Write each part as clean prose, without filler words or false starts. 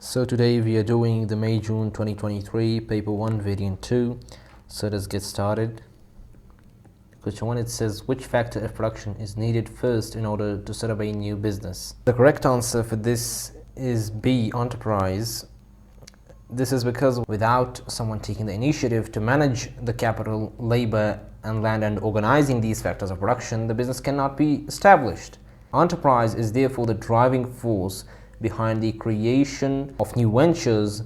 So today we are doing the May-June 2023 paper 1 variant 2. So let's get started. Question 1, it says which factor of production is needed first in order to set up a new business? The correct answer for this is B, enterprise. This is because without someone taking the initiative to manage the capital, labor and land and organizing these factors of production, the business cannot be established. Enterprise is therefore the driving force behind the creation of new ventures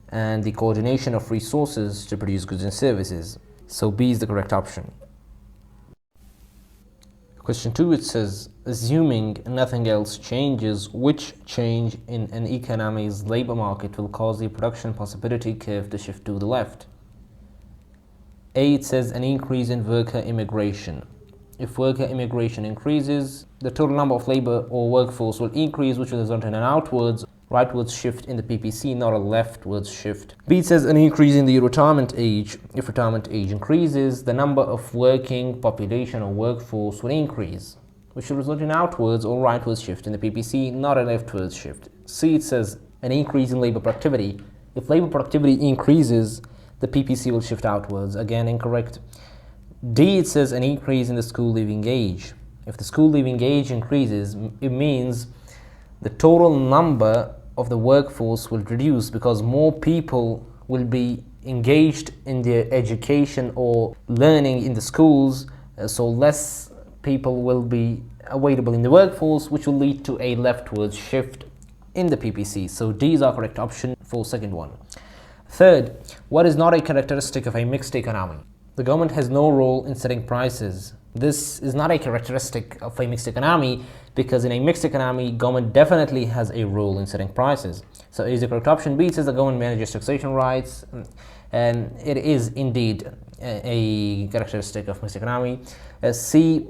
and the coordination of resources to produce goods and services. So B is the correct option. Question 2, it says, assuming nothing else changes, which change in an economy's labor market will cause the production possibility curve to shift to the left? A, it says an increase in worker immigration. If worker immigration increases, the total number of labor or workforce will increase, which will result in an rightwards shift in the PPC, not a leftwards shift. B, it says an increase in the retirement age. If retirement age increases, the number of working population or workforce will increase, which will result in outwards or rightwards shift in the PPC, not a leftwards shift. C, it says an increase in labor productivity. If labor productivity increases, the PPC will shift outwards. Again, incorrect. D, it says an increase in the school leaving age. If the school leaving age increases, it means the total number of the workforce will reduce because more people will be engaged in their education or learning in the schools, so less people will be available in the workforce, which will lead to a leftwards shift in the PPC. So D is our correct option for second one. Third, what is not a characteristic of a mixed economy? The government has no role in setting prices. This is not a characteristic of a mixed economy because in a mixed economy, government definitely has a role in setting prices. So A is the correct option. B says the government manages taxation rights, and it is indeed a characteristic of mixed economy. C,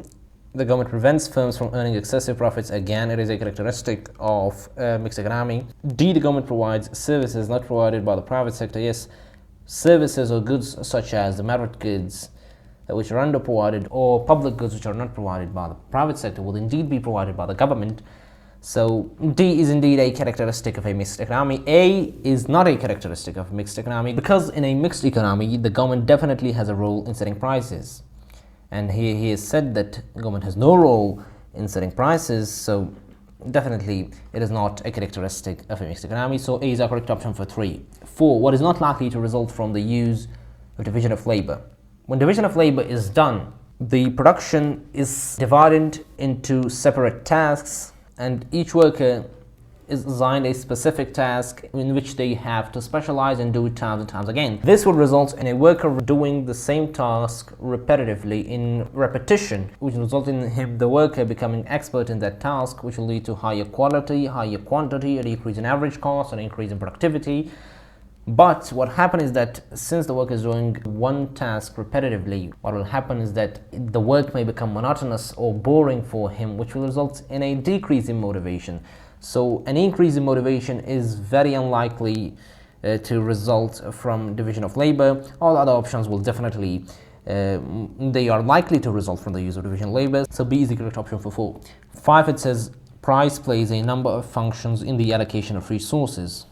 the government prevents firms from earning excessive profits. Again, it is a characteristic of mixed economy. D, the government provides services not provided by the private sector. Yes, services or goods such as the merit goods which are underprovided or public goods which are not provided by the private sector will indeed be provided by the government. So D is indeed a characteristic of a mixed economy. A is not a characteristic of a mixed economy because in a mixed economy the government definitely has a role in setting prices, and he has said that government has no role in setting prices, so definitely it is not a characteristic of a mixed economy. So A is our correct option for 3. 4, what is not likely to result from the use of division of labor? When division of labor is done, the production is divided into separate tasks and each worker is assigned a specific task in which they have to specialize and do it times and times again. This will result in a worker doing the same task repetitively in repetition, which will result in the worker becoming expert in that task, which will lead to higher quality, higher quantity, a decrease in average cost, an increase in productivity. But what happens is that since the worker is doing one task repetitively, what will happen is that the work may become monotonous or boring for him, which will result in a decrease in motivation. So an increase in motivation is very unlikely to result from division of labor. All other options will definitely, they are likely to result from the use of division of labor. So B is the correct option for 4. 5, it says price plays a number of functions in the allocation of resources.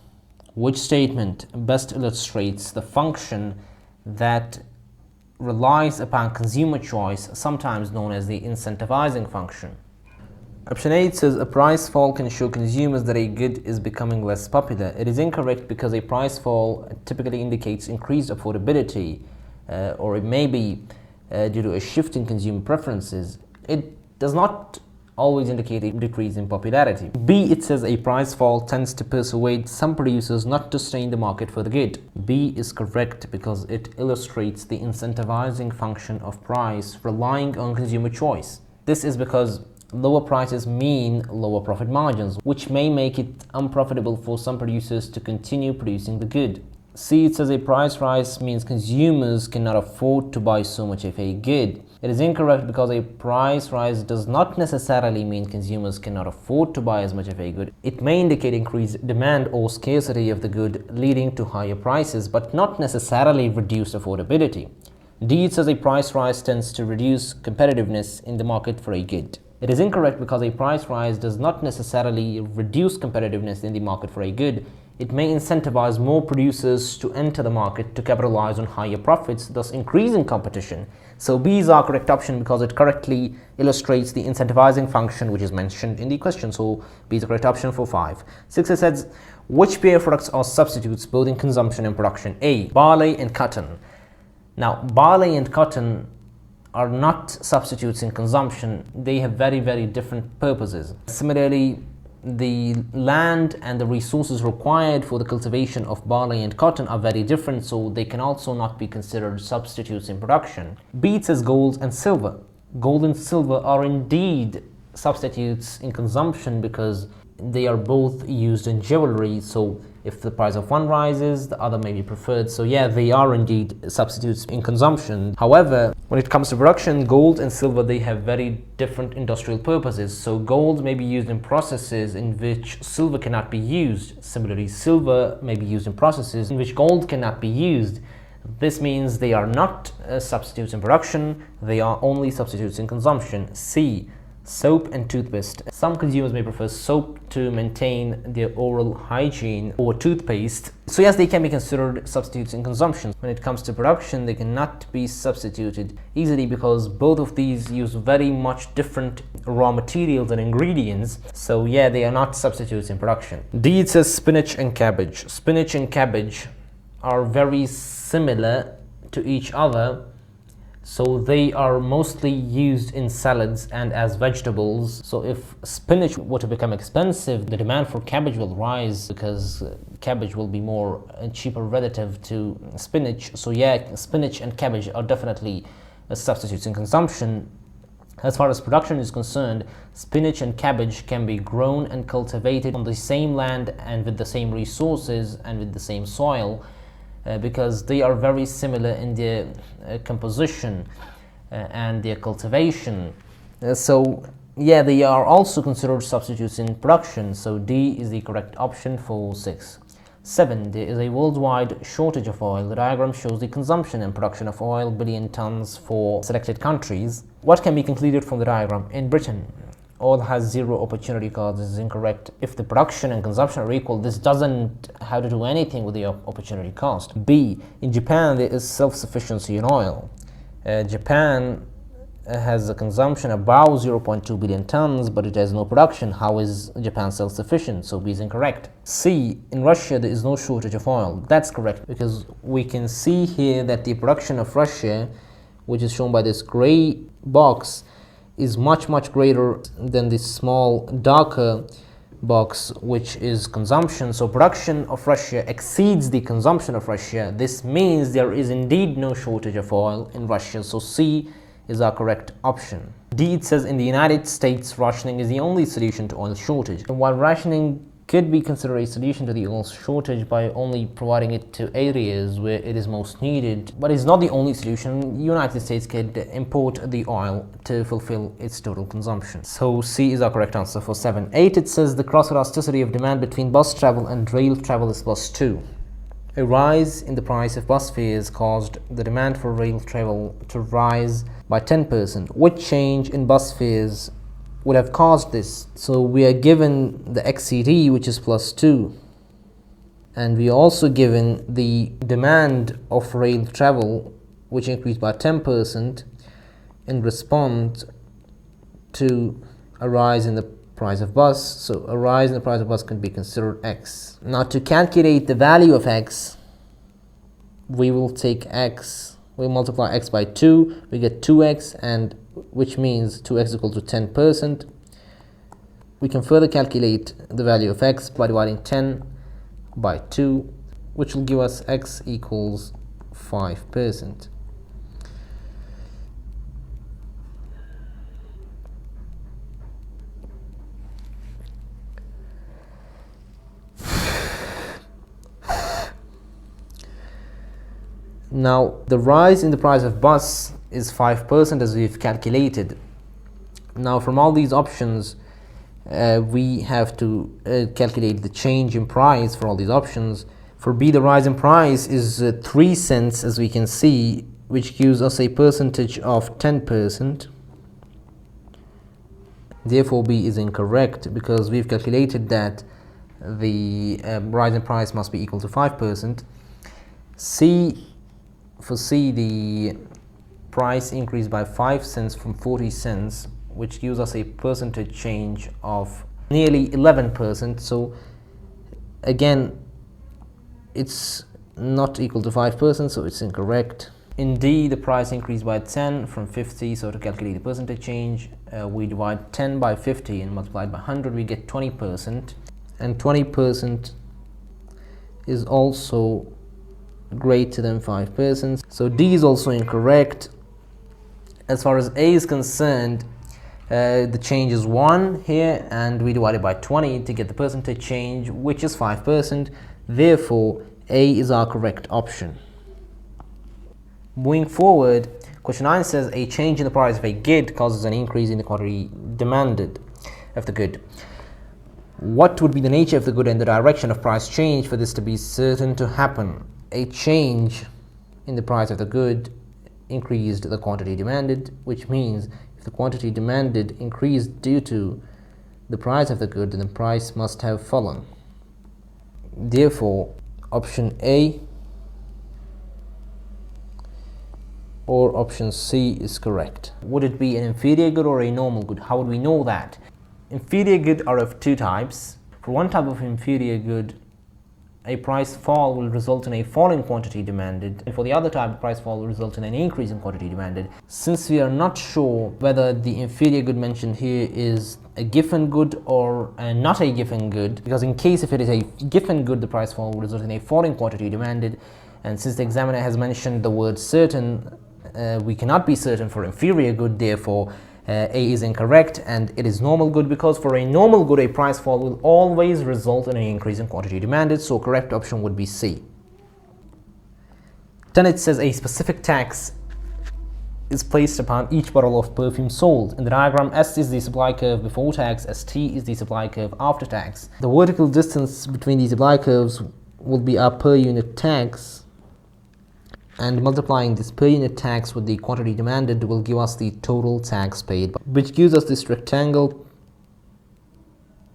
Which statement best illustrates the function that relies upon consumer choice, sometimes known as the incentivizing function? Option A, it says a price fall can show consumers that a good is becoming less popular. It is incorrect because a price fall typically indicates increased affordability, or it may be due to a shift in consumer preferences. It does not always indicate a decrease in popularity. B, it says a price fall tends to persuade some producers not to stay in the market for the good. B is correct because it illustrates the incentivizing function of price relying on consumer choice. This is because lower prices mean lower profit margins, which may make it unprofitable for some producers to continue producing the good. C, it says a price rise means consumers cannot afford to buy so much of a good. It is incorrect because a price rise does not necessarily mean consumers cannot afford to buy as much of a good. It may indicate increased demand or scarcity of the good leading to higher prices, but not necessarily reduced affordability. D, it says a price rise tends to reduce competitiveness in the market for a good. It is incorrect because a price rise does not necessarily reduce competitiveness in the market for a good. it may incentivize more producers to enter the market to capitalize on higher profits, thus increasing competition. So B is our correct option because it correctly illustrates the incentivizing function which is mentioned in the question. So B is the correct option for 5. 6 it says, which pair of products are substitutes both in consumption and production? A. Barley and cotton. Now, barley and cotton are not substitutes in consumption. They have very, very different purposes. Similarly, the land and the resources required for the cultivation of barley and cotton are very different, so they can also not be considered substitutes in production. B, it says gold and silver. Gold and silver are indeed substitutes in consumption because they are both used in jewelry, so if the price of one rises, the other may be preferred. So yeah, they are indeed substitutes in consumption. However, when it comes to production, gold and silver, they have very different industrial purposes. So gold may be used in processes in which silver cannot be used. Similarly, silver may be used in processes in which gold cannot be used. This means they are not substitutes in production, they are only substitutes in consumption. C. Soap and toothpaste. Some consumers may prefer soap to maintain their oral hygiene over toothpaste. So yes, they can be considered substitutes in consumption. When it comes to production, they cannot be substituted easily because both of these use very much different raw materials and ingredients. So yeah, they are not substitutes in production. D, it says spinach and cabbage. Spinach and cabbage are very similar to each other. So they are mostly used in salads and as vegetables. So if spinach were to become expensive, the demand for cabbage will rise because cabbage will be more cheaper relative to spinach. So yeah, spinach and cabbage are definitely substitutes in consumption. As far as production is concerned, spinach and cabbage can be grown and cultivated on the same land and with the same resources and with the same soil. Because they are very similar in their composition and their cultivation. So yeah, they are also considered substitutes in production. So D is the correct option for 6. 7. There is a worldwide shortage of oil. The diagram shows the consumption and production of oil, billion tons for selected countries. What can be concluded from the diagram? In Britain, oil has 0 opportunity cost. This is incorrect. If the production and consumption are equal, this doesn't have to do anything with the opportunity cost. B, in Japan there is self-sufficiency in oil. Japan has a consumption about 0.2 billion tons, but it has no production. How is Japan self-sufficient? So B is incorrect. C, in Russia there is no shortage of oil. That's correct because we can see here that the production of Russia, which is shown by this gray box, is much greater than this small darker box which is consumption. So production of Russia exceeds the consumption of Russia. This means there is indeed no shortage of oil in Russia. So C is our correct option. D, it says in the United States rationing is the only solution to oil shortage. And while rationing could be considered a solution to the oil shortage by only providing it to areas where it is most needed, but it's not the only solution. The United States could import the oil to fulfill its total consumption. So C is our correct answer for 7. 8, it says the cross elasticity of demand between bus travel and rail travel is +2. A rise in the price of bus fares caused the demand for rail travel to rise by 10%. What change in bus fares would have caused this? So we are given the XCD, which is +2, and we are also given the demand of rail travel, which increased by 10% in response to a rise in the price of bus. So a rise in the price of bus can be considered X. Now to calculate the value of X, we will take X, we multiply X by 2, we get 2X, and which means 2X equal to 10%. We can further calculate the value of X by dividing 10 by 2, which will give us X equals 5%. Now, the rise in the price of bus is 5% as we've calculated. Now, from all these options, we have to calculate the change in price for all these options. For B, the rise in price is 3 cents, as we can see, which gives us a percentage of 10%. Therefore, B is incorrect because we've calculated that the rise in price must be equal to 5%. For C, the price increased by 5 cents from 40 cents, which gives us a percentage change of nearly 11%. So again, it's not equal to 5%, so it's incorrect. In D, the price increased by 10 from 50, so to calculate the percentage change, we divide 10 by 50 and multiply it by 100, we get 20%, and 20% is also greater than 5%, so D is also incorrect. As far as A is concerned, the change is 1 here, and we divide it by 20 to get the percentage change, which is 5%. Therefore, A is our correct option. Moving forward, question 9 says a change in the price of a good causes an increase in the quantity demanded of the good. What would be the nature of the good and the direction of price change for this to be certain to happen? A change in the price of the good increased the quantity demanded, which means if the quantity demanded increased due to the price of the good, then the price must have fallen. Therefore, option A or option C is correct. Would it be an inferior good or a normal good? How would we know that? Inferior good are of two types. For one type of inferior good, a price fall will result in a fall in quantity demanded, and for the other type, the price fall will result in an increase in quantity demanded. Since we are not sure whether the inferior good mentioned here is a given good or not a given good, because in case if it is a given good, the price fall will result in a fall in quantity demanded, and since the examiner has mentioned the word certain, we cannot be certain for inferior good. Therefore, A is incorrect, and it is normal good, because for a normal good, a price fall will always result in an increase in quantity demanded, so correct option would be C. Then it says a specific tax is placed upon each bottle of perfume sold. In the diagram, S is the supply curve before tax, ST is the supply curve after tax. The vertical distance between these supply curves will be our per unit tax, and multiplying this per unit tax with the quantity demanded will give us the total tax paid, which gives us this rectangle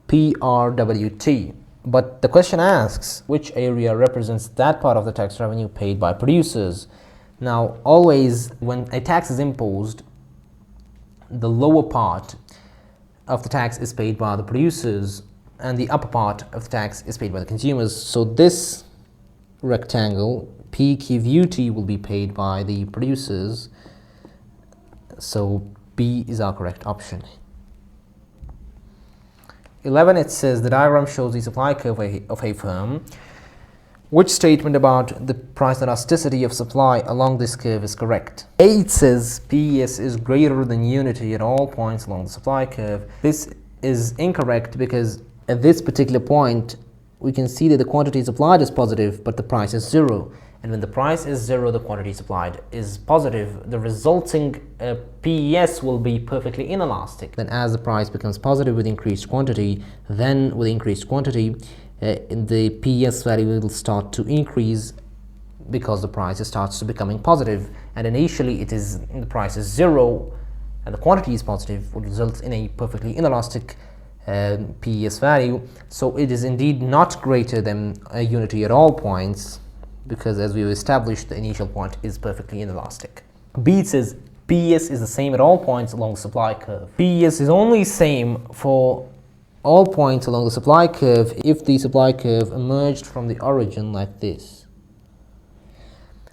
PRWT. But the question asks which area represents that part of the tax revenue paid by producers. Now, always when a tax is imposed, the lower part of the tax is paid by the producers and the upper part of the tax is paid by the consumers. So this rectangle PQT will be paid by the producers, so B is our correct option. 11, it says the diagram shows the supply curve of a firm. Which statement about the price elasticity of supply along this curve is correct? A, it says PES is greater than unity at all points along the supply curve. This is incorrect because at this particular point we can see that the quantity supplied is positive but the price is 0. And when the price is 0, the quantity supplied is positive. The resulting PES will be perfectly inelastic. Then as the price becomes positive with increased quantity, then with increased quantity, the PES value will start to increase because the price starts to becoming positive. And initially the price is 0 and the quantity is positive, would result in a perfectly inelastic PES value. So it is indeed not greater than a unity at all points, because as we've established, the initial point is perfectly inelastic. B says PES is the same at all points along the supply curve. PES is only same for all points along the supply curve if the supply curve emerged from the origin like this.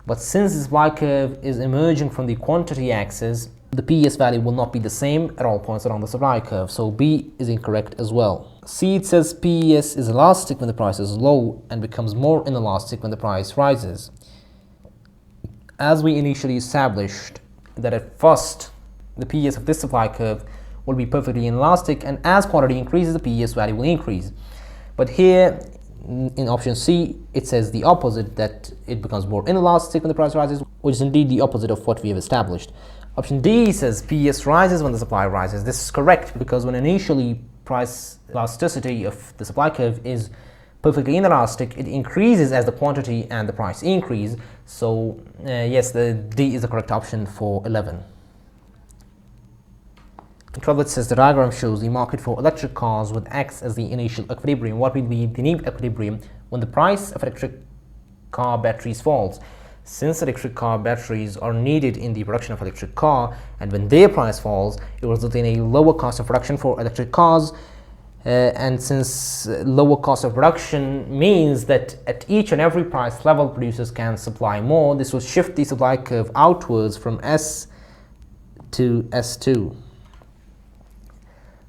But since the supply curve is emerging from the quantity axis, the PES value will not be the same at all points along the supply curve, so B is incorrect as well. C, it says PES is elastic when the price is low and becomes more inelastic when the price rises. As we initially established that at first the PES of this supply curve will be perfectly inelastic, and as quantity increases, the PES value will increase. But here in option C, it says the opposite, that it becomes more inelastic when the price rises, which is indeed the opposite of what we have established. Option D says PES rises when the supply rises. This is correct because when initially price elasticity of the supply curve is perfectly inelastic, it increases as the quantity and the price increase. So yes, the D is the correct option for 11. 12 it says the diagram shows the market for electric cars with X as the initial equilibrium. What will be the new equilibrium when the price of electric car batteries falls? Since electric car batteries are needed in the production of electric car, and when their price falls, it will result in a lower cost of production for electric cars. And since lower cost of production means that at each and every price level producers can supply more, this will shift the supply curve outwards from S to S2.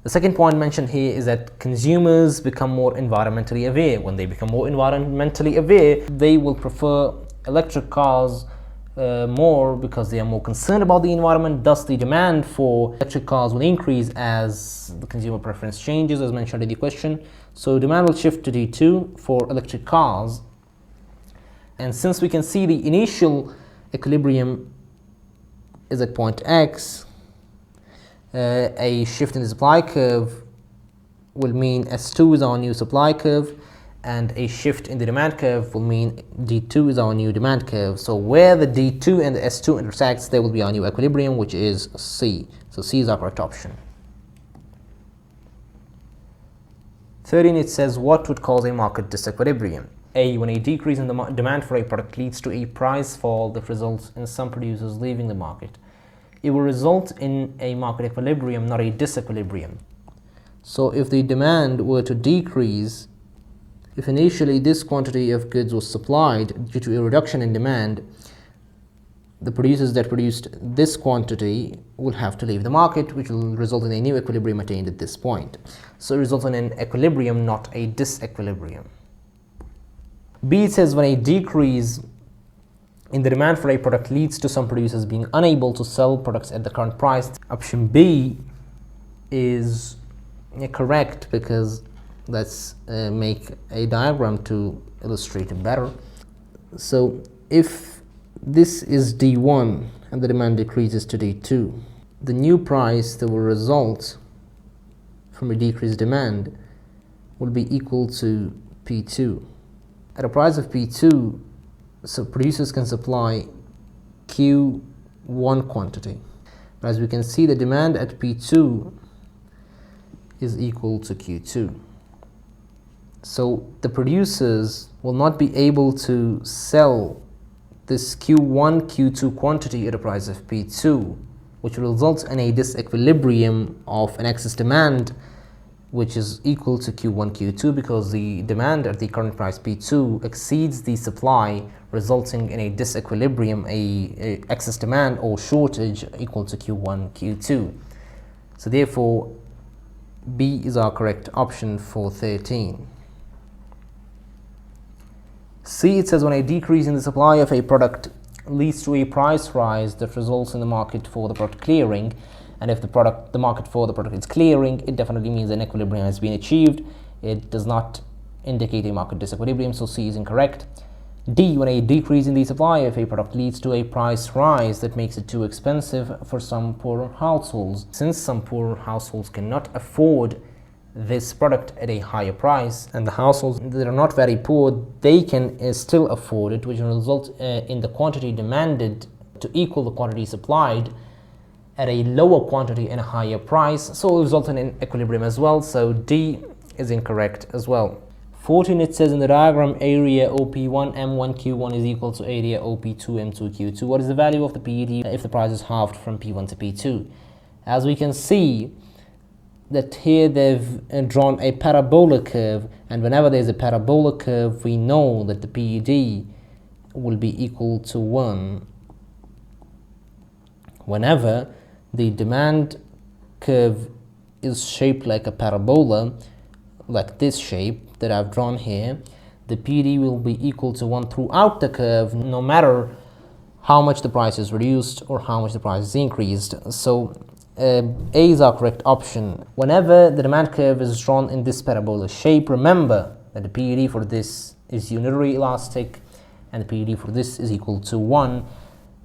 The second point mentioned here is that consumers become more environmentally aware. When they become more environmentally aware, they will prefer electric cars more because they are more concerned about the environment. Thus, the demand for electric cars will increase as the consumer preference changes, as mentioned in the question. So demand will shift to D2 for electric cars. And since we can see the initial equilibrium is at point X, a shift in the supply curve will mean S2 is our new supply curve, and a shift in the demand curve will mean D2 is our new demand curve. So where the D2 and the S2 intersects, there will be our new equilibrium, which is C. So C is our correct option. 13 it says, what would cause a market disequilibrium? A, when a decrease in the demand for a product leads to a price fall that results in some producers leaving the market. It will result in a market equilibrium, not a disequilibrium. So if the demand were to decrease, if initially this quantity of goods was supplied due to a reduction in demand, the producers that produced this quantity will have to leave the market, which will result in a new equilibrium attained at this point. So it results in an equilibrium, not a disequilibrium. B, it says when a decrease in the demand for a product leads to some producers being unable to sell products at the current price. Option B is correct, because let's make a diagram to illustrate it better. So if this is D1 and the demand decreases to D2, the new price that will result from a decreased demand will be equal to P2. At a price of P2, so producers can supply Q1 quantity. As we can see, the demand at P2 is equal to Q2. So the producers will not be able to sell this Q1, Q2 quantity at a price of P2, which will result in a disequilibrium of an excess demand, which is equal to Q1, Q2, because the demand at the current price P2 exceeds the supply, resulting in a disequilibrium, a excess demand or shortage equal to Q1, Q2. So therefore, B is our correct option for 13. C, it says when a decrease in the supply of a product leads to a price rise that results in the market for the product clearing, and if the market for the product is clearing, it definitely means an equilibrium has been achieved. It does not indicate a market disequilibrium, so C is incorrect. D, when a decrease in the supply of a product leads to a price rise that makes it too expensive for some poor households. Since some poor households cannot afford this product at a higher price, and the households that are not very poor, they can still afford it, which will result in the quantity demanded to equal the quantity supplied at a lower quantity and a higher price, so it will result in an equilibrium as well. So D is incorrect as well. 14, it says in the diagram, area OP1 M1 Q1 is equal to area OP2 M2 Q2. What is the value of the PED if the price is halved from P1 to P2? As we can see that here they've drawn a parabola curve, and whenever there's a parabola curve, we know that the PED will be equal to 1 whenever the demand curve is shaped like a parabola, like this shape that I've drawn here. The PED will be equal to 1 throughout the curve, no matter how much the price is reduced or how much the price is increased. So A is our correct option. Whenever the demand curve is drawn in this parabola shape, remember that the PED for this is unitary elastic and the PED for this is equal to 1.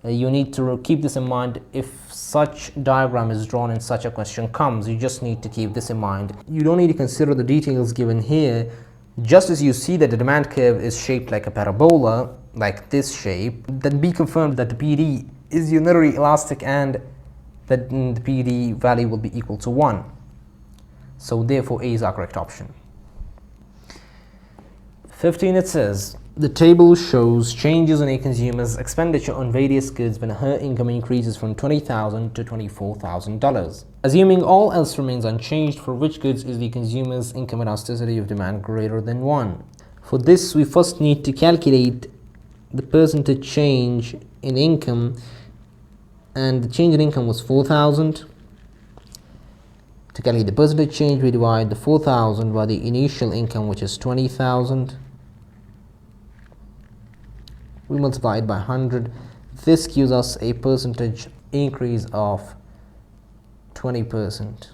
You need to keep this in mind if such diagram is drawn and such a question comes. You just need to keep this in mind. You don't need to consider the details given here. Just as you see that the demand curve is shaped like a parabola, like this shape, then be confirmed that the PED is unitary elastic and that the PD value will be equal to 1. So therefore A is our correct option. 15, it says, the table shows changes in a consumer's expenditure on various goods when her income increases from $20,000 to $24,000. Assuming all else remains unchanged, for which goods is the consumer's income elasticity of demand greater than 1? For this, we first need to calculate the percentage change in income, and the change in income was 4,000. To calculate the percentage change, we divide the 4,000 by the initial income, which is 20,000. We multiply it by 100. This gives us a percentage increase of 20%.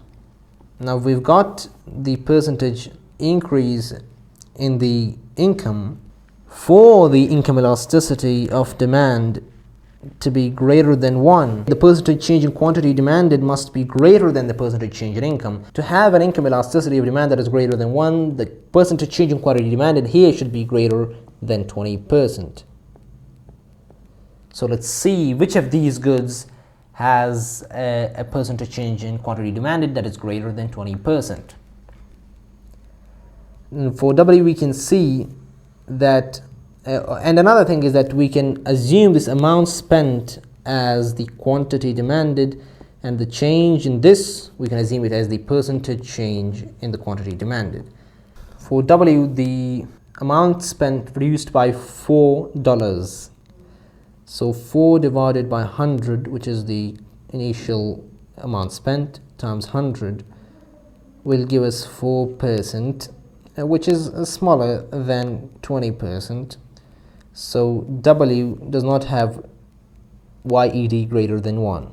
Now we've got the percentage increase in the income. For the income elasticity of demand to be greater than 1, the percentage change in quantity demanded must be greater than the percentage change in income. To have an income elasticity of demand that is greater than 1, the percentage change in quantity demanded here should be greater than 20%. So let's see which of these goods has a percentage change in quantity demanded that is greater than 20%. And for W, we can see that, and another thing is that we can assume this amount spent as the quantity demanded, and the change in this, we can assume it as the percentage change in the quantity demanded. For W, the amount spent reduced by $4. So 4 divided by 100, which is the initial amount spent, times 100, will give us 4%, which is smaller than 20%. So W does not have YED greater than 1.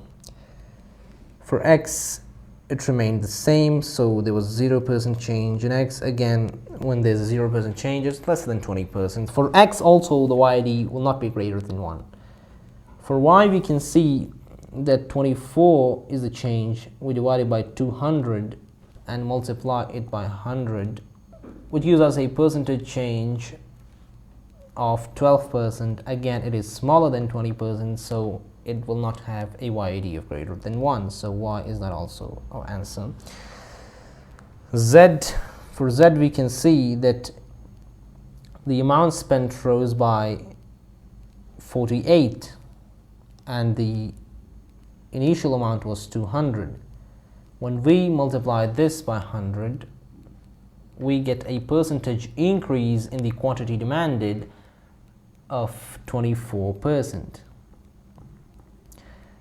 For X, it remained the same, so there was 0% change in X. Again, when there's a 0% change, it's less than 20%. For X also, the YED will not be greater than 1. For Y, we can see that 24 is the change. We divide it by 200 and multiply it by 100, which gives us a percentage change of 12%. Again, it is smaller than 20%, so it will not have a YED of greater than 1. So Y is not also our answer. Z, for Z, we can see that the amount spent rose by 48. And the initial amount was 200. When we multiply this by 100, we get a percentage increase in the quantity demanded of 24%.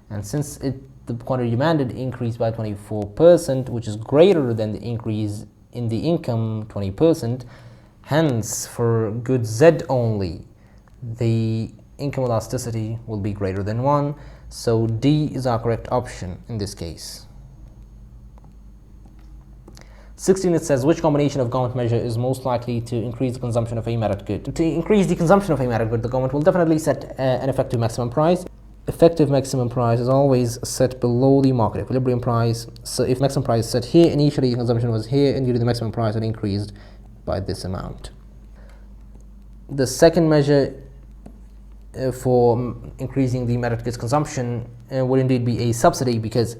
And since the quantity demanded increased by 24%, which is greater than the increase in the income 20%, hence for good Z only, the income elasticity will be greater than 1. So D is our correct option in this case. 16, it says, which combination of government measure is most likely to increase the consumption of a merit good? To increase the consumption of a merit good, the government will definitely set an effective maximum price. Effective maximum price is always set below the market equilibrium price. So if maximum price is set here, initially consumption was here, and due to the maximum price it increased by this amount. The second measure for increasing the merit goods consumption would indeed be a subsidy, because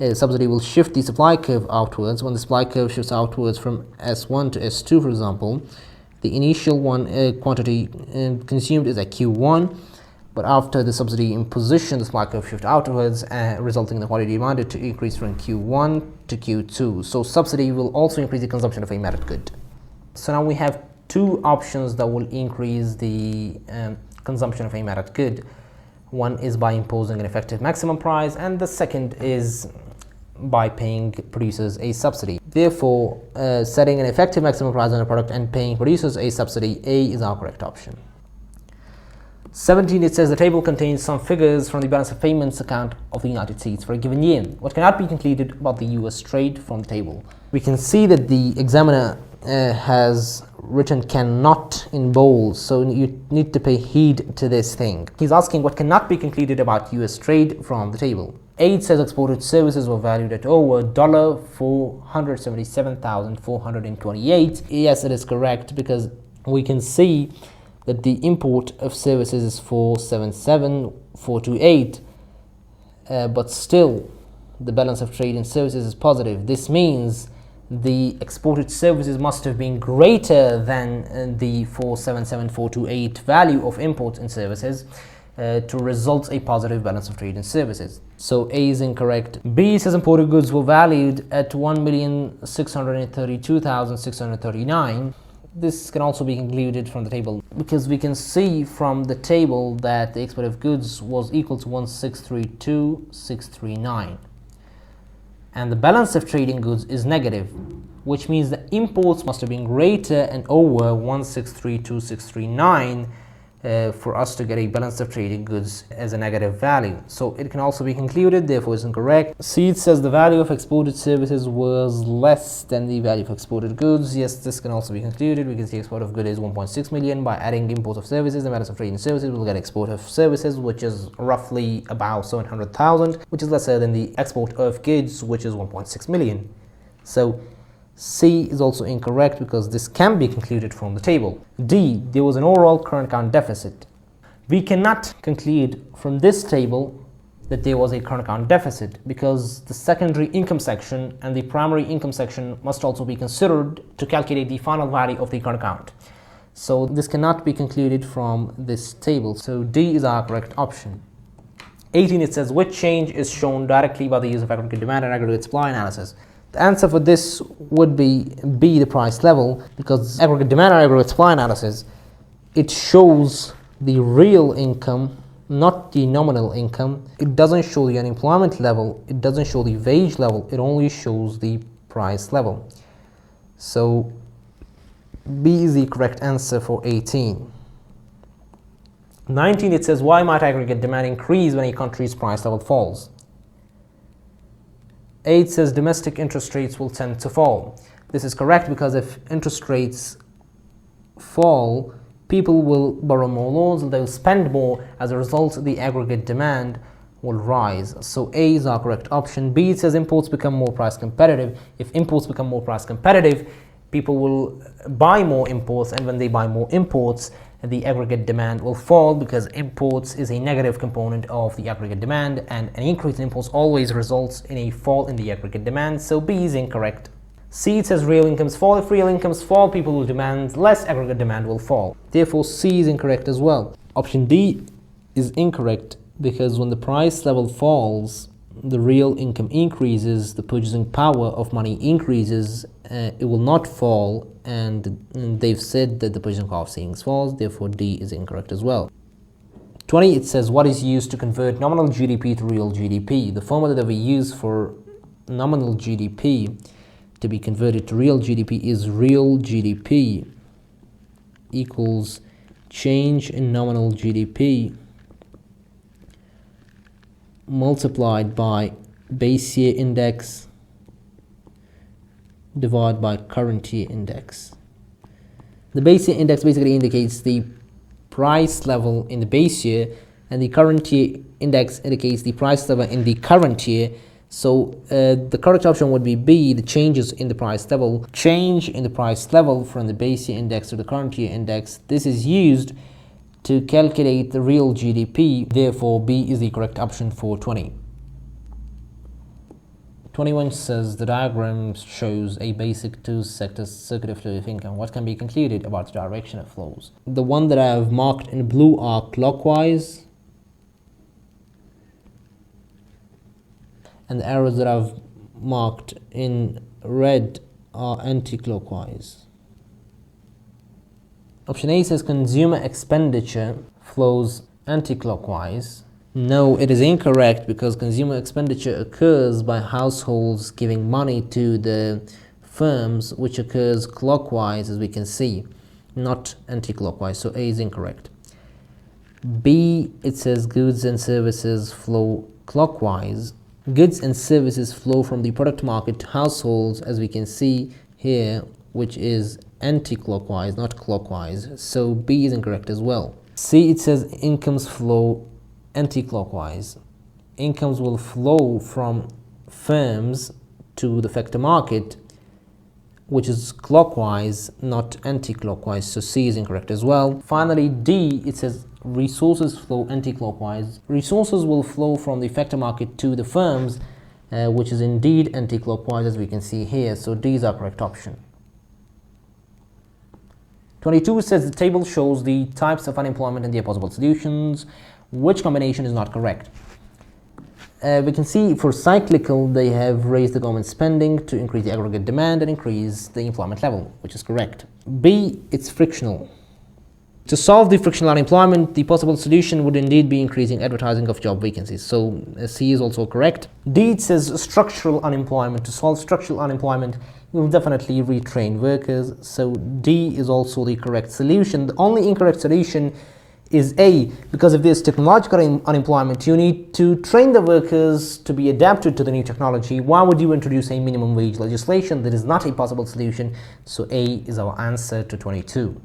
a subsidy will shift the supply curve outwards. When the supply curve shifts outwards from S1 to S2, for example, the initial quantity consumed is at Q1, but after the subsidy imposition, the supply curve shifts outwards, resulting in the quantity demanded to increase from Q1 to Q2. So subsidy will also increase the consumption of a merit good. So now we have two options that will increase the consumption of a merit good. One is by imposing an effective maximum price, and the second is by paying producers a subsidy. Therefore, setting an effective maximum price on a product and paying producers a subsidy, A is our correct option. 17, it says the table contains some figures from the balance of payments account of the United States for a given year. What cannot be concluded about the US trade from the table? We can see that the examiner has written cannot in bold, so you need to pay heed to this thing. He's asking what cannot be concluded about US trade from the table. A, it says exported services were valued at over $477,428. Yes, it is correct, because we can see that the import of services is 477,428, but still the balance of trade in services is positive. This means the exported services must have been greater than the 477428 value of imports in services to result a positive balance of trade in services. So A is incorrect. B says imported goods were valued at 1,632,639. This can also be concluded from the table, because we can see from the table that the export of goods was equal to 1,632,639. And the balance of trading goods is negative, which means the imports must have been greater and over 1,632,639 for us to get a balance of trading goods as a negative value. So it can also be concluded, therefore it's incorrect. C, it says the value of exported services was less than the value of exported goods. Yes, this can also be concluded. We can see export of goods is 1.6 million. By adding import of services, the balance of trading services, we'll get export of services, which is roughly about 700,000, which is lesser than the export of goods, which is 1.6 million. So C is also incorrect, because this can be concluded from the table. D, there was an overall current account deficit. We cannot conclude from this table that there was a current account deficit, because the secondary income section and the primary income section must also be considered to calculate the final value of the current account. So this cannot be concluded from this table. So D is our correct option. 18, it says which change is shown directly by the use of aggregate demand and aggregate supply analysis. The answer for this would be B, the price level, because aggregate demand or aggregate supply analysis, it shows the real income, not the nominal income. It doesn't show the unemployment level, it doesn't show the wage level, it only shows the price level. So B is the correct answer for 18. 19, it says why might aggregate demand increase when a country's price level falls? 8 says domestic interest rates will tend to fall. This is correct, because if interest rates fall, people will borrow more loans and they'll spend more. As a result, the aggregate demand will rise. So A is our correct option. B, it says imports become more price competitive. If imports become more price competitive, people will buy more imports, and when they buy more imports, the aggregate demand will fall, because imports is a negative component of the aggregate demand, and an increase in imports always results in a fall in the aggregate demand. So B is incorrect. C, it says real incomes fall. If real incomes fall, people will demand less, aggregate demand will fall. Therefore C is incorrect as well. Option D is incorrect, because when the price level falls, the real income increases, the purchasing power of money increases, it will not fall, and they've said that the purchasing power of savings falls. Therefore D is incorrect as well. 20, it says what is used to convert nominal GDP to real GDP. The formula that we use for nominal GDP to be converted to real GDP is real GDP equals change in nominal GDP multiplied by base year index divided by current year index. The base year index basically indicates the price level in the base year, and the current year index indicates the price level in the current year. So the correct option would be B, the changes in the price level. Change in the price level from the base year index to the current year index. This is used to calculate the real GDP. Therefore B is the correct option for 20. 21 says the diagram shows a basic two-sector circular flow of income. What can be concluded about the direction of flows? The one that I have marked in blue are clockwise, and the arrows that I've marked in red are anti-clockwise. Option A says consumer expenditure flows anti-clockwise. No, it is incorrect, because consumer expenditure occurs by households giving money to the firms, which occurs clockwise, as we can see, not anti-clockwise. So A is incorrect. B, it says goods and services flow clockwise. Goods and services flow from the product market to households, as we can see here, which is anti-clockwise, not clockwise. So B is incorrect as well. C, it says incomes flow anti-clockwise. Incomes will flow from firms to the factor market, which is clockwise, not anti-clockwise, so C is incorrect as well. Finally, D, it says resources flow anti-clockwise. Resources will flow from the effector market to the firms, which is indeed anti-clockwise, as we can see here, so D is our correct option. 22 says the table shows the types of unemployment and their possible solutions. Which combination is not correct? We can see for cyclical, they have raised the government spending to increase the aggregate demand and increase the employment level, which is correct. B, it's frictional. To solve the frictional unemployment, the possible solution would indeed be increasing advertising of job vacancies. So C is also correct. D, it says structural unemployment. To solve structural unemployment, we will definitely retrain workers. So D is also the correct solution. The only incorrect solution is A, because if there's technological unemployment, you need to train the workers to be adapted to the new technology. Why would you introduce a minimum wage legislation? That is not a possible solution. So A is our answer to 22.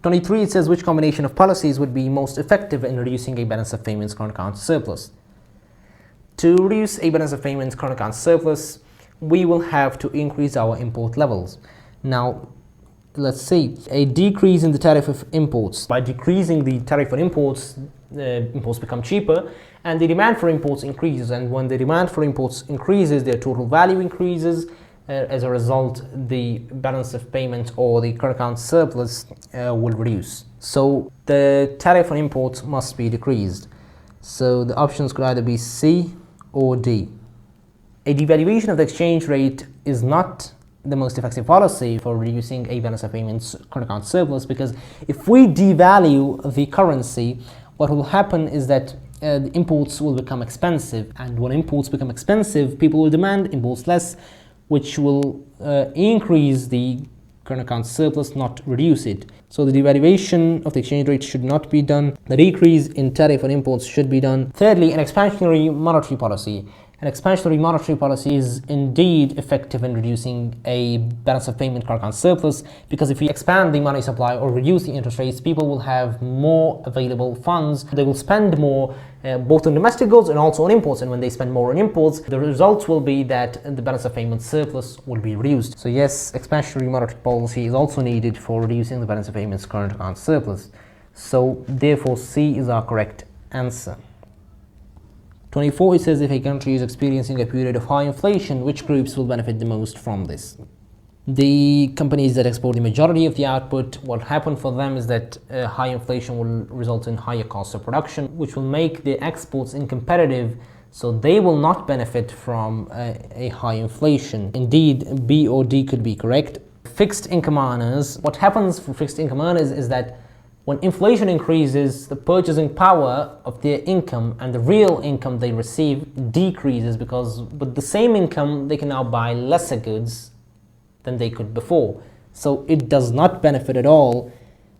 23, it says which combination of policies would be most effective in reducing a balance of payments current account surplus? To reduce a balance of payments current account surplus, we will have to increase our import levels. Now, let's see, a decrease in the tariff of imports. By decreasing the tariff on imports, imports become cheaper and the demand for imports increases. And when the demand for imports increases, their total value increases. As a result, the balance of payment or the current account surplus will reduce. So the tariff on imports must be decreased. So the options could either be C or D. A devaluation of the exchange rate is not the most effective policy for reducing a balance of payments current account surplus, because if we devalue the currency, what will happen is that the imports will become expensive, and when imports become expensive, people will demand imports less, which will increase the current account surplus, not reduce it. So the devaluation of the exchange rate should not be done. The decrease in tariff on imports should be done. Thirdly, an expansionary monetary policy. An expansionary monetary policy is indeed effective in reducing a balance of payment current account surplus, because if we expand the money supply or reduce the interest rates, people will have more available funds. They will spend more both on domestic goods and also on imports, and when they spend more on imports, the results will be that the balance of payment surplus will be reduced. So yes, expansionary monetary policy is also needed for reducing the balance of payments current account surplus. So therefore C is our correct answer. 24, it says if a country is experiencing a period of high inflation, which groups will benefit the most from this? The companies that export the majority of the output, what happened for them is that high inflation will result in higher costs of production, which will make their exports uncompetitive, so they will not benefit from a high inflation. Indeed, B or D could be correct. Fixed income earners, what happens for fixed income earners is that when inflation increases, the purchasing power of their income and the real income they receive decreases, because with the same income they can now buy lesser goods than they could before. So it does not benefit at all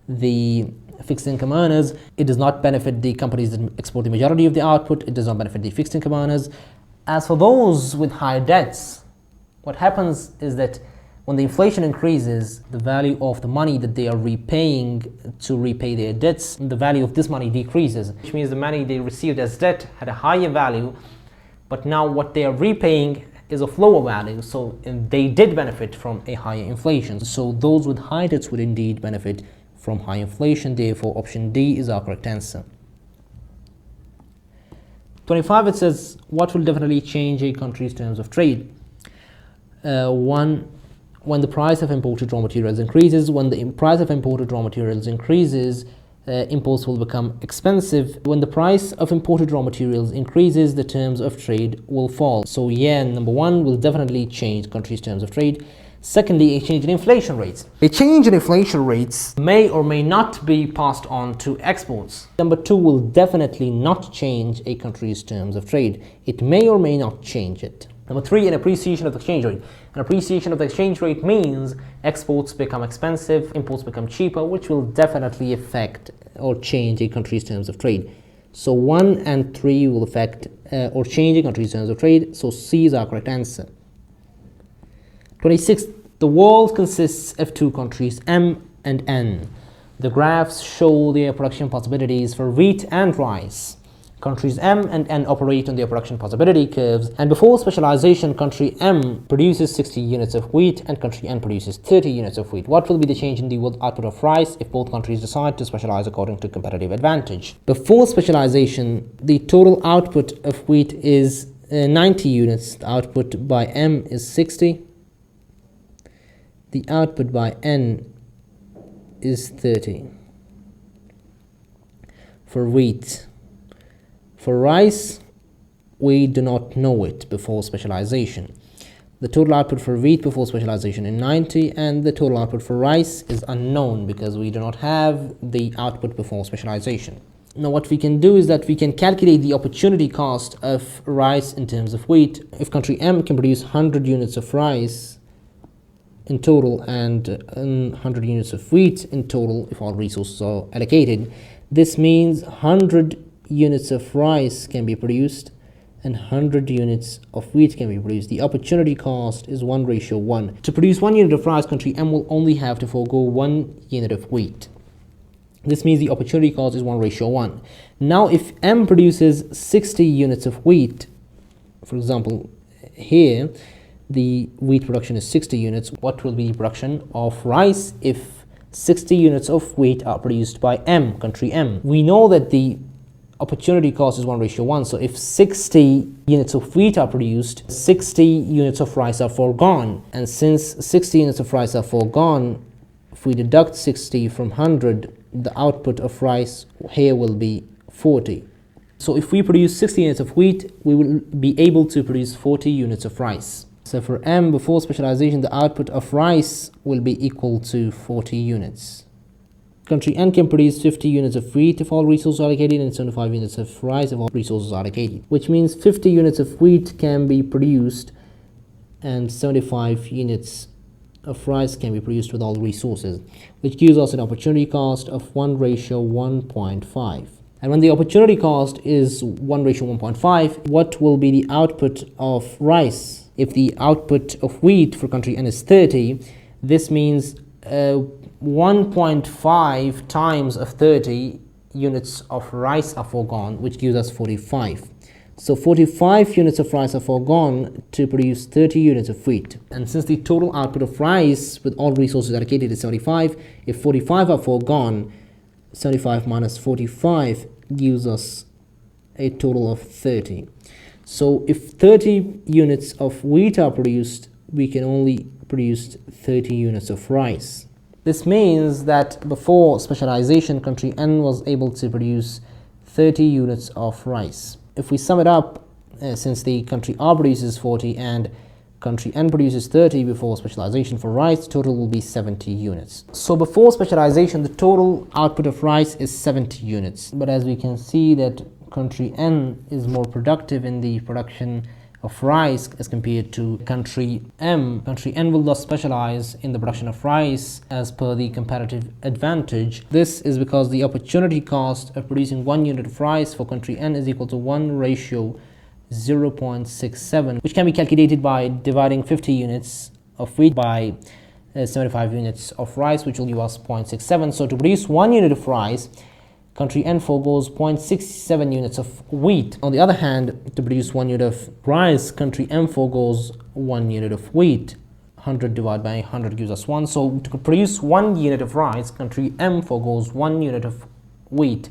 the fixed income earners. It does not benefit the companies that export the majority of the output. It does not benefit the fixed income earners. As for those with higher debts, what happens is that when the inflation increases, the value of the money that they are repaying to repay their debts, the value of this money decreases, which means the money they received as debt had a higher value, but now what they are repaying is of lower value, so they did benefit from a higher inflation. So those with high debts would indeed benefit from high inflation. Therefore, option D is our correct answer. 25, it says, what will definitely change a country's terms of trade? One, when the price of imported raw materials increases. When the price of imported raw materials increases, imports will become expensive. When the price of imported raw materials increases, the terms of trade will fall. So yeah, number one will definitely change countries' terms of trade. Secondly, a change in inflation rates. A change in inflation rates may or may not be passed on to exports. Number two will definitely not change a country's terms of trade. It may or may not change it. Number three, an appreciation of the exchange rate. An appreciation of the exchange rate means exports become expensive, imports become cheaper, which will definitely affect or change a country's terms of trade. So 1 and 3 will affect or change a country's terms of trade. So C is our correct answer. 26. The world consists of two countries, M and N. The graphs show their production possibilities for wheat and rice. Countries M and N operate on their production possibility curves, and before specialization, country M produces 60 units of wheat and country N produces 30 units of wheat. What will be the change in the world output of rice if both countries decide to specialize according to competitive advantage? Before specialization, the total output of wheat is 90 units. The output by M is 60. The output by N is 30 for wheat. For rice, we do not know it before specialization. The total output for wheat before specialization is 90, and the total output for rice is unknown because we do not have the output before specialization. Now what we can do is that we can calculate the opportunity cost of rice in terms of wheat. If country M can produce 100 units of rice in total and 100 units of wheat in total if all resources are allocated, this means 100 units of rice can be produced and 100 units of wheat can be produced. The opportunity cost is 1:1. To produce 1 unit of rice, country M will only have to forego 1 unit of wheat. This means the opportunity cost is 1:1. Now if M produces 60 units of wheat, for example here the wheat production is 60 units, what will be the production of rice if 60 units of wheat are produced by M, country M? We know that the opportunity cost is 1:1, so if 60 units of wheat are produced, 60 units of rice are foregone, and since 60 units of rice are foregone, if we deduct 60 from 100, the output of rice here will be 40. So if we produce 60 units of wheat, we will be able to produce 40 units of rice. So for M, before specialization, the output of rice will be equal to 40 units. Country N can produce 50 units of wheat if all resources are allocated and 75 units of rice if all resources are allocated, which means 50 units of wheat can be produced and 75 units of rice can be produced with all resources, which gives us an opportunity cost of 1:1.5. And when the opportunity cost is 1:1.5, what will be the output of rice? If the output of wheat for country N is 30, this means 1.5 times of 30 units of rice are foregone, which gives us 45. So 45 units of rice are foregone to produce 30 units of wheat. And since the total output of rice with all resources allocated is 75, if 45 are foregone, 75 minus 45 gives us a total of 30. So if 30 units of wheat are produced, we can only produce 30 units of rice. This means that before specialization, country N was able to produce 30 units of rice. If we sum it up, since the country R produces 40 and country N produces 30 before specialization for rice, total will be 70 units. So before specialization, the total output of rice is 70 units. But as we can see that country N is more productive in the production of rice as compared to country M. Country N will thus specialize in the production of rice as per the comparative advantage. This is because the opportunity cost of producing 1 unit of rice for country N is equal to 1:0.67, which can be calculated by dividing 50 units of wheat by 75 units of rice, which will give us 0.67. So to produce 1 unit of rice, country N forgoes 0.67 units of wheat. On the other hand, to produce 1 unit of rice, country M forgoes 1 unit of wheat. 100 divided by 100 gives us 1. So to produce 1 unit of rice, country M forgoes 1 unit of wheat.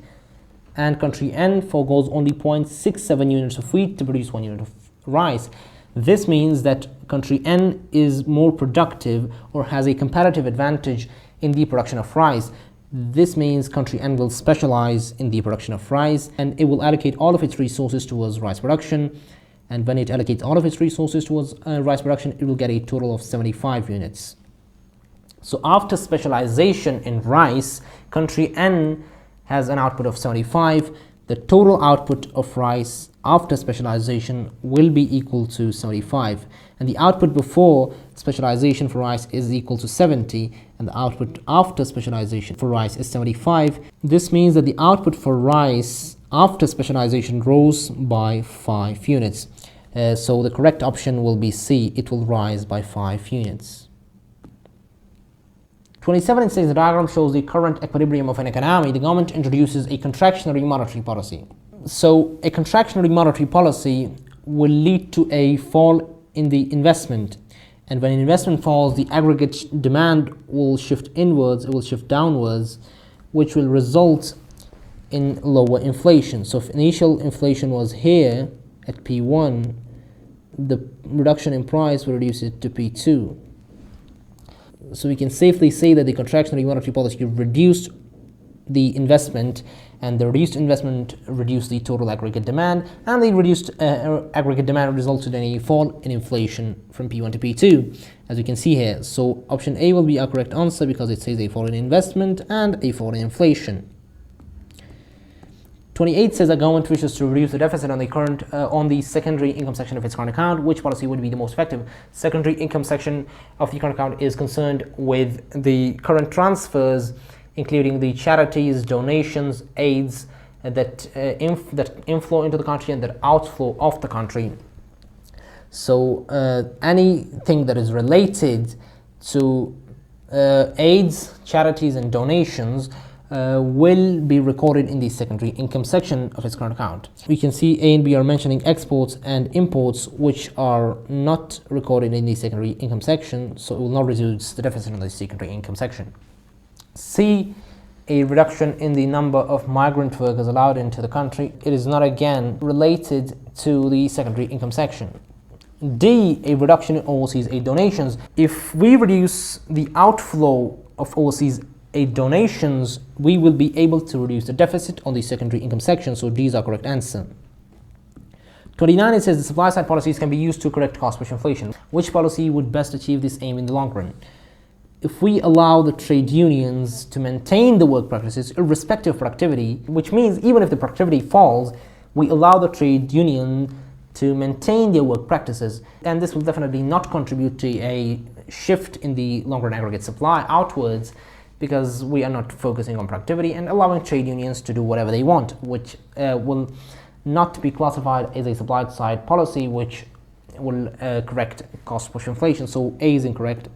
And country N forgoes only 0.67 units of wheat to produce 1 unit of rice. This means that country N is more productive or has a comparative advantage in the production of rice. This means country N will specialize in the production of rice and it will allocate all of its resources towards rice production. And when it allocates all of its resources towards rice production, it will get a total of 75 units. So after specialization in rice, country N has an output of 75. The total output of rice after specialization will be equal to 75. And the output before specialization for rice is equal to 70. And the output after specialization for rice is 75. This means that the output for rice after specialization rose by 5 units. So the correct option will be C. It will rise by 5 units. 27 in the diagram shows the current equilibrium of an economy. The government introduces a contractionary monetary policy. So a contractionary monetary policy will lead to a fall in the investment, and when investment falls, the aggregate demand will shift inwards, it will shift downwards, which will result in lower inflation. So if initial inflation was here at P1, the reduction in price will reduce it to P2. So we can safely say that the contractionary monetary policy reduced the investment, and the reduced investment reduced the total aggregate demand, and the reduced aggregate demand resulted in a fall in inflation from P1 to P2, as you can see here. So option A will be our correct answer because it says a fall in investment and a fall in inflation. 28 says the government wishes to reduce the deficit on the secondary income section of its current account. Which policy would be the most effective? Secondary income section of the current account is concerned with the current transfers, including the charities, donations, aids that inflow into the country and that outflow of the country. So anything that is related to aids, charities, and donations will be recorded in the secondary income section of its current account. We can see A and B are mentioning exports and imports, which are not recorded in the secondary income section, so it will not reduce the deficit in the secondary income section. C, a reduction in the number of migrant workers allowed into the country. It is not again related to the secondary income section. D, a reduction in overseas aid donations. If we reduce the outflow of overseas aid donations, we will be able to reduce the deficit on the secondary income section, so D is our correct answer. 29, it says the supply side policies can be used to correct cost push inflation. Which policy would best achieve this aim in the long run? If we allow the trade unions to maintain the work practices irrespective of productivity, which means even if the productivity falls, we allow the trade union to maintain their work practices, and this will definitely not contribute to a shift in the long-run aggregate supply outwards, because we are not focusing on productivity and allowing trade unions to do whatever they want, which will not be classified as a supply side policy, which will correct cost push inflation. So A is incorrect.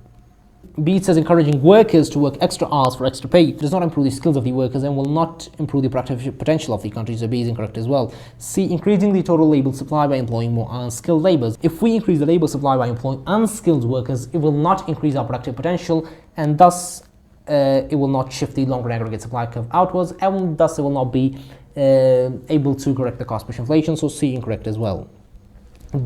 B, it says encouraging workers to work extra hours for extra pay does not improve the skills of the workers and will not improve the productive potential of the country, so B is incorrect as well. C, increasing the total labor supply by employing more unskilled laborers. If we increase the labor supply by employing unskilled workers, it will not increase our productive potential, and thus it will not shift the longer aggregate supply curve outwards, and thus it will not be able to correct the cost push inflation, so C incorrect as well.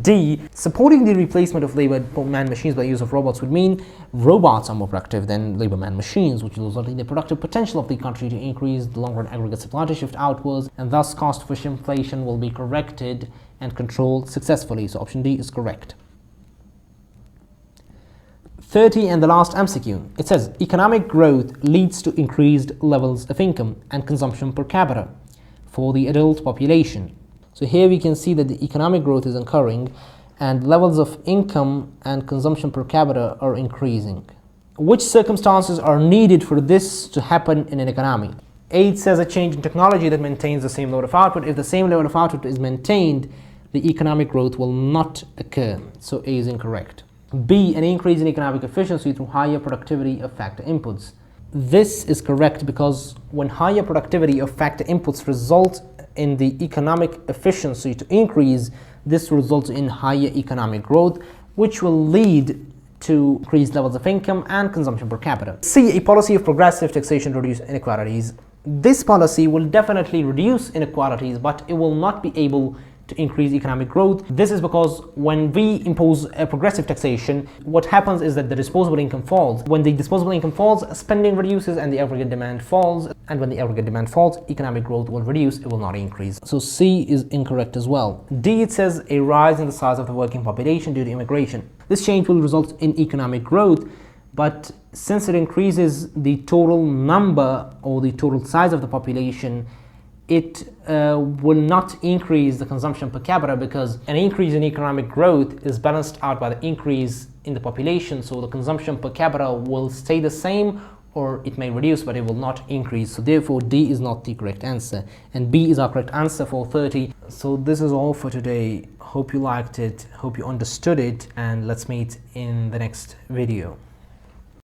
D, supporting the replacement of labor-man machines by the use of robots would mean robots are more productive than labor-man machines, which will result in the productive potential of the country to increase, the long-run aggregate supply to shift outwards, and thus cost push inflation will be corrected and controlled successfully. So option D is correct. 30 and the last MCQ. It says economic growth leads to increased levels of income and consumption per capita for the adult population. So here we can see that the economic growth is occurring and levels of income and consumption per capita are increasing. Which circumstances are needed for this to happen in an economy? A, it says a change in technology that maintains the same level of output. If the same level of output is maintained, the economic growth will not occur. So A is incorrect. B, an increase in economic efficiency through higher productivity of factor inputs. This is correct because when higher productivity of factor inputs result in the economic efficiency to increase, this results in higher economic growth, which will lead to increased levels of income and consumption per capita. C, a policy of progressive taxation to reduce inequalities. This policy will definitely reduce inequalities, but it will not be able to increase economic growth. This is because when we impose a progressive taxation, what happens is that the disposable income falls. When the disposable income falls, spending reduces and the aggregate demand falls. And when the aggregate demand falls, economic growth will reduce, it will not increase. So C is incorrect as well. D, it says a rise in the size of the working population due to immigration. This change will result in economic growth, but since it increases the total number or the total size of the population, it will not increase the consumption per capita, because an increase in economic growth is balanced out by the increase in the population. So the consumption per capita will stay the same, or it may reduce, but it will not increase. So therefore D is not the correct answer, and B is our correct answer for 30. So this is all for today. Hope you liked it, hope you understood it, and let's meet in the next video.